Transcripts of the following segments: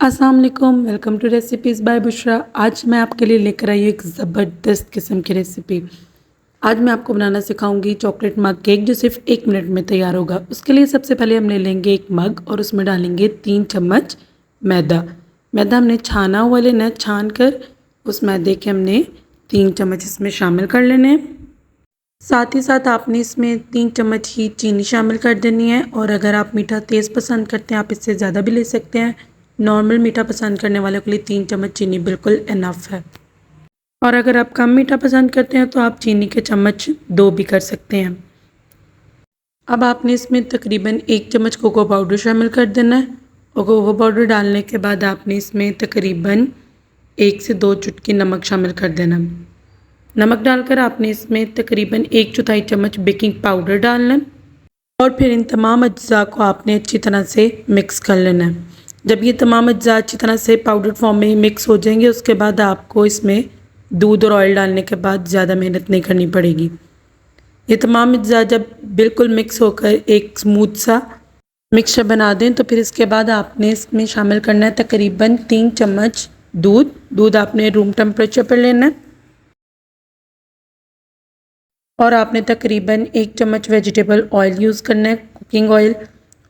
अस्सलाम वालेकुम, welcome to recipes by Bushra. आज मैं आपके लिए लेकर आई हूँ एक ज़बरदस्त किस्म की रेसिपी। आज मैं आपको बनाना सिखाऊंगी चॉकलेट मग केक, जो सिर्फ 1 मिनट में तैयार होगा। उसके लिए सबसे पहले हम ले लेंगे एक मग और उसमें डालेंगे 3 चम्मच मैदा। मैदा हमने छाना हुआ लेना है, छान कर उस मैदे के हमने 3 चम्मच इसमें शामिल कर लेने हैं। साथ ही साथ आपने इसमें 3 चम्मच ही चीनी शामिल कर देनी है, और अगर आप मीठा तेज़ पसंद करते हैं आप इससे ज़्यादा भी ले सकते हैं। नॉर्मल मीठा पसंद करने वालों के लिए 3 चम्मच चीनी बिल्कुल इनफ है, और अगर आप कम मीठा पसंद करते हैं तो आप चीनी के चम्मच 2 भी कर सकते हैं। अब आपने इसमें तकरीबन 1 चम्मच कोको पाउडर शामिल कर देना है, और कोको पाउडर डालने के बाद आपने इसमें तकरीबन 1 से 2 चुटकी नमक शामिल कर देना। नमक डालकर आपने इसमें तकरीबन 1/4 चम्मच बेकिंग पाउडर डालना है, और फिर इन तमाम अज्जा को आपने अच्छी तरह से मिक्स कर लेना है। जब ये तमाम अज्जा अच्छी तरह से पाउडर फॉर्म में मिक्स हो जाएंगे, उसके बाद आपको इसमें दूध और ऑयल डालने के बाद ज़्यादा मेहनत नहीं करनी पड़ेगी। ये तमाम अज्जा जब बिल्कुल मिक्स होकर एक स्मूथ सा मिक्सचर बना दें, तो फिर इसके बाद आपने इसमें शामिल करना है तकरीबन 3 चम्मच दूध आपने रूम टेम्परेचर पर लेना है, और आपने तकरीबन 1 चम्मच वेजिटेबल ऑयल यूज़ करना है, कुकिंग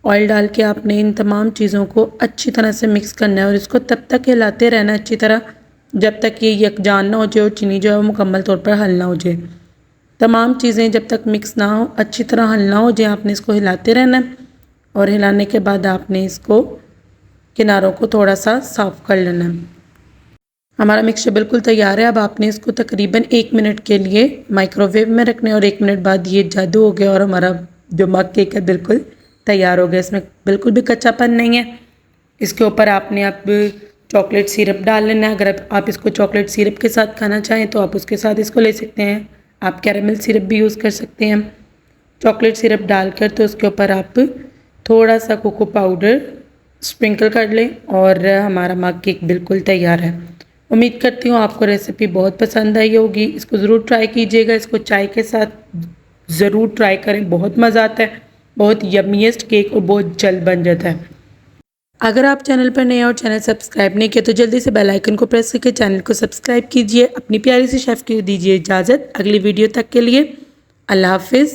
ऑयल डाल के आपने इन तमाम चीज़ों को अच्छी तरह से मिक्स करना है, और इसको तब तक हिलाते रहना अच्छी तरह जब तक ये यकजान ना हो जाए और चीनी जो है वो मुकम्मल तौर पर हल ना हो जाए। तमाम चीज़ें जब तक मिक्स ना हो, अच्छी तरह हल ना हो जाए, आपने इसको हिलाते रहना है, और हिलाने के बाद आपने इसको किनारों को थोड़ा सा साफ़ कर लेना है। हमारा मिक्सचर बिल्कुल तैयार है। अब आपने इसको तकरीबन 1 मिनट के लिए माइक्रोवेव में रखना है, और 1 मिनट बाद ये जादू हो गया और हमारा जो मग केक है बिल्कुल तैयार हो गया। इसमें बिल्कुल भी कच्चापन नहीं है। इसके ऊपर आपने अब चॉकलेट सिरप डाल लेना है। अगर आप इसको चॉकलेट सिरप के साथ खाना चाहें तो आप उसके साथ इसको ले सकते हैं। आप कैरेमल सिरप भी यूज़ कर सकते हैं। चॉकलेट सिरप डालकर तो उसके ऊपर आप थोड़ा सा कोको पाउडर स्प्रिंकल कर लें, और हमारा मग केक बिल्कुल तैयार है। उम्मीद करती हूँ आपको रेसिपी बहुत पसंद आई होगी। इसको ज़रूर ट्राई कीजिएगा। इसको चाय के साथ ज़रूर ट्राई करें, बहुत मज़ा आता है। बहुत यम्मीएस्ट केक और बहुत जल्द बन जाता है। अगर आप चैनल पर नए और चैनल सब्सक्राइब नहीं किया तो जल्दी से बेल आइकन को प्रेस करके चैनल को सब्सक्राइब कीजिए। अपनी प्यारी सी शेफ़ को दीजिए इजाज़त। अगली वीडियो तक के लिए अल्लाह हाफिज़।